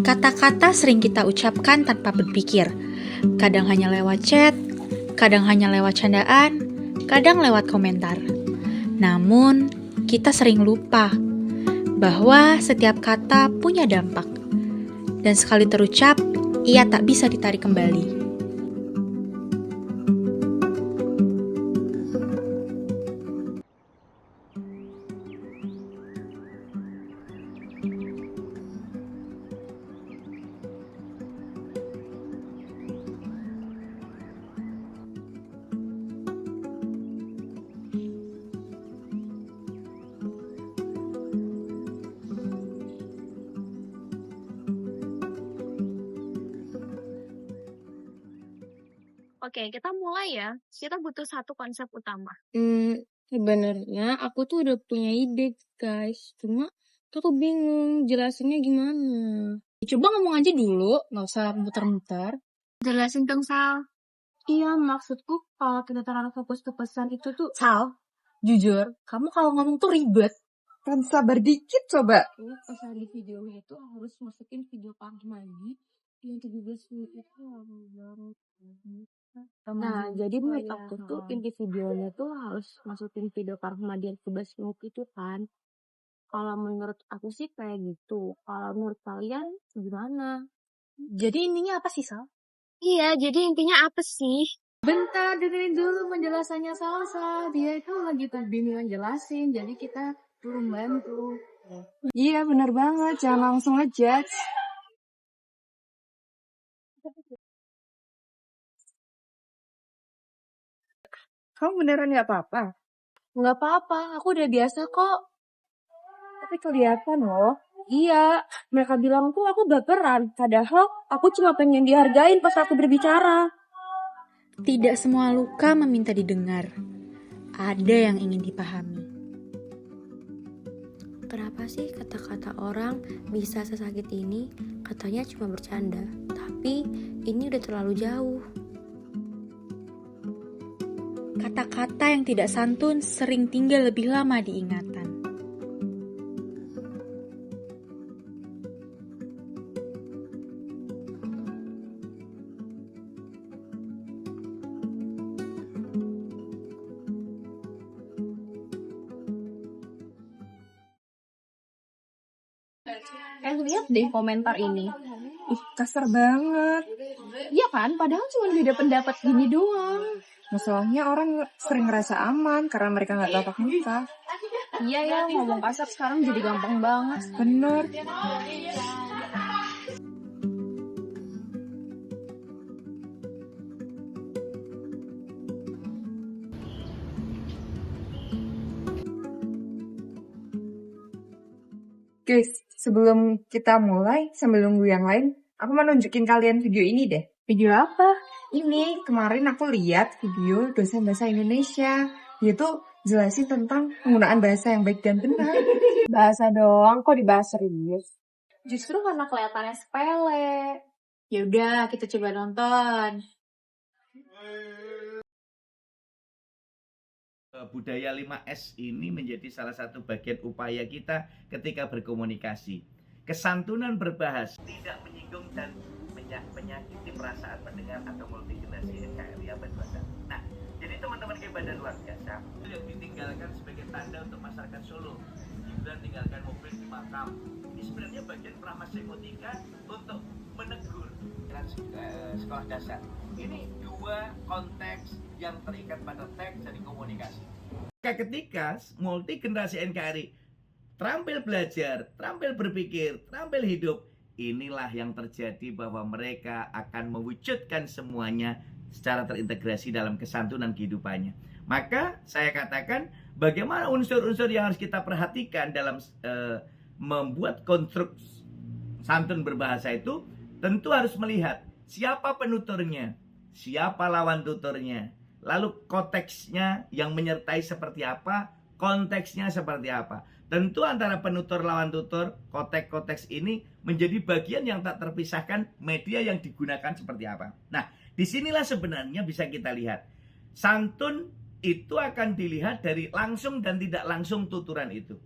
Kata-kata sering kita ucapkan tanpa berpikir. Kadang hanya lewat chat, kadang hanya lewat candaan, kadang lewat komentar. Namun, kita sering lupa bahwa setiap kata punya dampak. Dan sekali terucap, ia tak bisa ditarik kembali. Oke, kita mulai ya. Kita butuh satu konsep utama. Sebenarnya aku tuh udah punya ide, guys. Cuma aku bingung jelasinnya gimana. Coba ngomong aja dulu, nggak usah muter-muter. Jelasin dong, Sal. Iya, maksudku kalau kita terlalu fokus ke pesan itu tuh, Sal, jujur, kamu kalau ngomong tuh ribet. Kan sabar dikit coba. Pas di videonya itu harus masukin video Kang Mandi yang 17 menit itu Nah, jadi menurut aku tuh inti videonya tuh harus masukin video Kang Mandi yang 17 menit itu kan. Kalau menurut aku sih kayak gitu. Kalau menurut kalian gimana? Jadi intinya apa sih, Sal? Iya, jadi intinya apa sih? Bentar, dengerin dulu penjelasannya Salsa. Dia itu lagi bingung jelasin, jadi kita turun bantu. Iya benar banget, jangan langsung ngejudge. Kamu beneran gak apa-apa? Nggak apa-apa, aku udah biasa kok. Tapi kelihatan loh. Iya, mereka bilang tuh aku baperan. Padahal aku cuma pengen dihargain pas aku berbicara. Tidak semua luka meminta didengar. Ada yang ingin dipahami. Kenapa sih kata-kata orang bisa sesakit ini? Katanya cuma bercanda, tapi ini udah terlalu jauh. Kata-kata yang tidak santun sering tinggal lebih lama di ingatan. Lihat deh komentar ini. Ih, kasar banget. Iya kan, padahal cuma beda pendapat gini doang. Masalahnya orang sering ngerasa aman karena mereka gak tatap muka. Iya ya, ngomong kasar sekarang jadi gampang banget. Bener. Guys, sebelum kita mulai, sambil nunggu yang lain, aku mau nunjukin kalian video ini deh. Video apa? Ini kemarin aku lihat video dosen bahasa Indonesia. Dia tuh jelasin tentang penggunaan bahasa yang baik dan benar. Bahasa doang, kok dibahas serius? Justru karena kelihatannya sepele. Ya udah, kita coba nonton. Budaya 5S ini menjadi salah satu bagian upaya kita ketika berkomunikasi. Kesantunan berbahasa tidak menyinggung dan menyakiti perasaan pendengar atau multigenerasi NKRI abad 21. Nah, jadi teman-teman hebat dan luar biasa yang ditinggalkan sebagai tanda untuk masyarakat Solo. Gibran tinggalkan mobil di makam. Ini sebenarnya bagian pramasemotika untuk menegur sekolah dasar. Ini dua konteks yang terikat pada teks dari komunikasi. Ketika multi generasi NKRI terampil belajar, terampil berpikir, terampil hidup, inilah yang terjadi bahwa mereka akan mewujudkan semuanya secara terintegrasi dalam kesantunan kehidupannya. Maka saya katakan bagaimana unsur-unsur yang harus kita perhatikan dalam membuat konstruk santun berbahasa itu, tentu harus melihat siapa penuturnya, siapa lawan tuturnya, lalu konteksnya yang menyertai seperti apa, konteksnya seperti apa. Tentu antara penutur lawan tutur, konteks-konteks ini menjadi bagian yang tak terpisahkan, media yang digunakan seperti apa. Nah, disinilah sebenarnya bisa kita lihat. Santun itu akan dilihat dari langsung dan tidak langsung tuturan itu.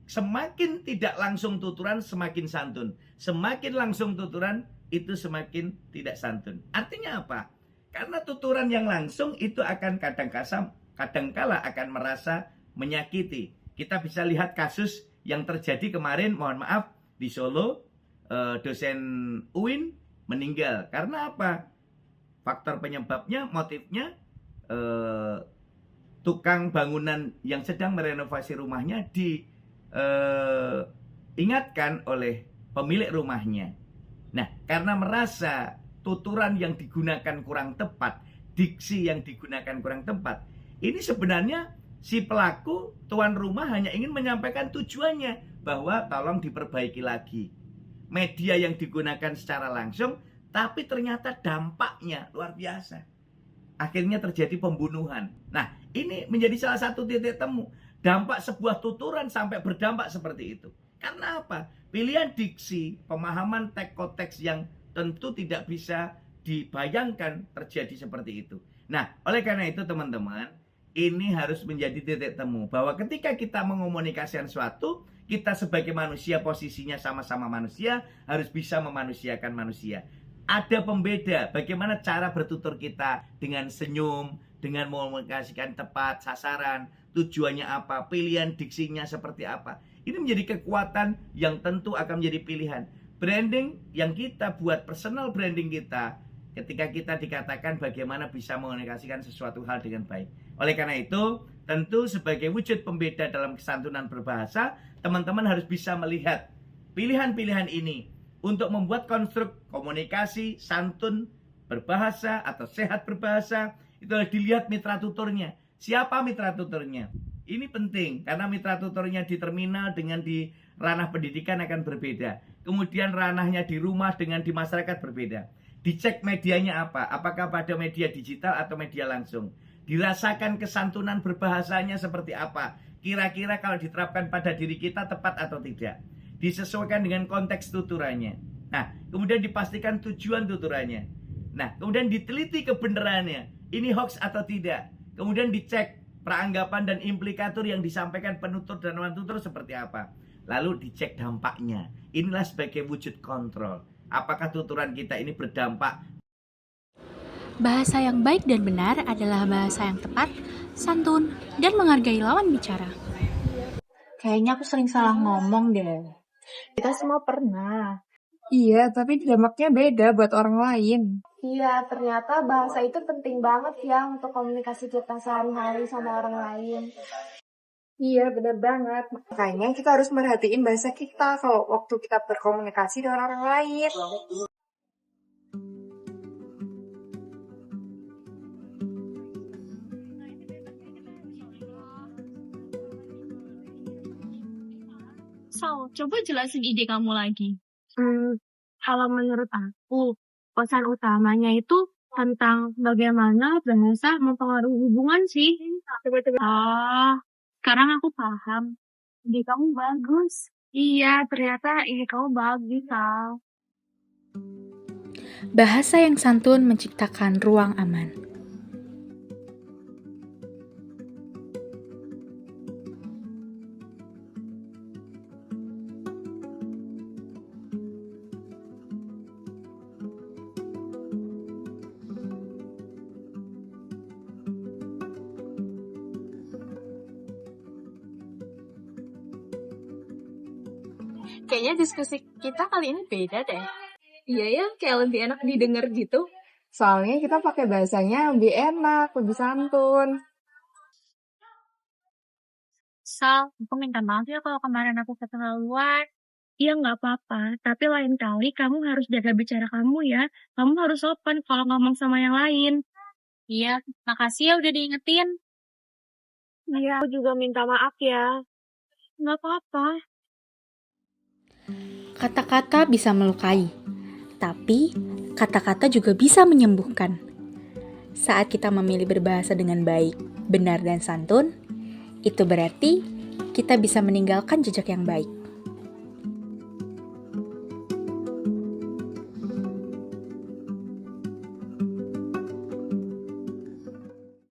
Semakin tidak langsung tuturan semakin santun. Semakin langsung tuturan itu semakin tidak santun. Artinya apa? Karena tuturan yang langsung itu akan kadangkala akan merasa menyakiti. Kita bisa lihat kasus yang terjadi kemarin, mohon maaf, di Solo, dosen UIN meninggal. Karena apa? Faktor penyebabnya, motifnya, tukang bangunan yang sedang merenovasi rumahnya diingatkan oleh pemilik rumahnya. Nah, karena merasa tuturan yang digunakan kurang tepat, diksi yang digunakan kurang tepat, ini sebenarnya si pelaku, tuan rumah hanya ingin menyampaikan tujuannya bahwa tolong diperbaiki lagi. Media yang digunakan secara langsung, tapi ternyata dampaknya luar biasa. Akhirnya terjadi pembunuhan. Nah, ini menjadi salah satu titik temu. Dampak sebuah tuturan sampai berdampak seperti itu. Karena apa? Pilihan diksi, pemahaman teks yang tentu tidak bisa dibayangkan terjadi seperti itu. Nah, oleh karena itu teman-teman, ini harus menjadi titik temu. Bahwa ketika kita mengomunikasikan sesuatu, kita sebagai manusia posisinya sama-sama manusia, harus bisa memanusiakan manusia. Ada pembeda bagaimana cara bertutur kita dengan senyum, dengan mengomunikasikan tepat, sasaran, tujuannya apa, pilihan diksinya seperti apa. Ini menjadi kekuatan yang tentu akan menjadi pilihan. Branding yang kita buat, personal branding kita, ketika kita dikatakan bagaimana bisa mengomunikasikan sesuatu hal dengan baik. Oleh karena itu, tentu sebagai wujud pembeda dalam kesantunan berbahasa, teman-teman harus bisa melihat pilihan-pilihan ini untuk membuat konstruk komunikasi santun berbahasa atau sehat berbahasa. Itu harus dilihat mitra tuturnya. Siapa mitra tuturnya? Ini penting karena mitra tuturnya di terminal dengan di ranah pendidikan akan berbeda. Kemudian ranahnya di rumah dengan di masyarakat berbeda. Dicek medianya apa? Apakah pada media digital atau media langsung? Dirasakan kesantunan berbahasanya seperti apa? Kira-kira kalau diterapkan pada diri kita tepat atau tidak? Disesuaikan dengan konteks tuturannya. Nah, kemudian dipastikan tujuan tuturannya. Nah, kemudian diteliti kebenarannya. Ini hoax atau tidak? Kemudian dicek peranggapan dan implikator yang disampaikan penutur dan lawan tutur seperti apa. Lalu dicek dampaknya. Inilah sebagai wujud kontrol. Apakah tuturan kita ini berdampak? Bahasa yang baik dan benar adalah bahasa yang tepat, santun, dan menghargai lawan bicara. Kayaknya aku sering salah ngomong deh. Kita semua pernah. Iya, tapi dampaknya beda buat orang lain. Iya, ternyata bahasa itu penting banget ya untuk komunikasi kita sehari-hari sama orang lain. Iya, benar banget. Makanya kita harus merhatiin bahasa kita kalau waktu kita berkomunikasi dengan orang lain. Sal, coba jelasin ide kamu lagi. Kalau menurut aku, pesan utamanya itu tentang bagaimana bahasa mempengaruhi hubungan sih. Sekarang aku paham. Ide kamu bagus. Iya, ternyata ide kamu bagus, Sal. Bahasa yang santun menciptakan ruang aman. Kayaknya diskusi kita kali ini beda deh. Iya ya, kayak lebih enak didengar gitu. Soalnya kita pakai bahasanya lebih enak, lebih santun. Sal, aku minta maaf ya kalau kemarin aku keterlaluan. Iya, nggak apa-apa. Tapi lain kali kamu harus jaga bicara kamu ya. Kamu harus sopan kalau ngomong sama yang lain. Iya, makasih ya udah diingetin. Iya, aku juga minta maaf ya. Nggak apa-apa. Kata-kata bisa melukai, tapi kata-kata juga bisa menyembuhkan. Saat kita memilih berbahasa dengan baik, benar dan santun, itu berarti kita bisa meninggalkan jejak yang baik.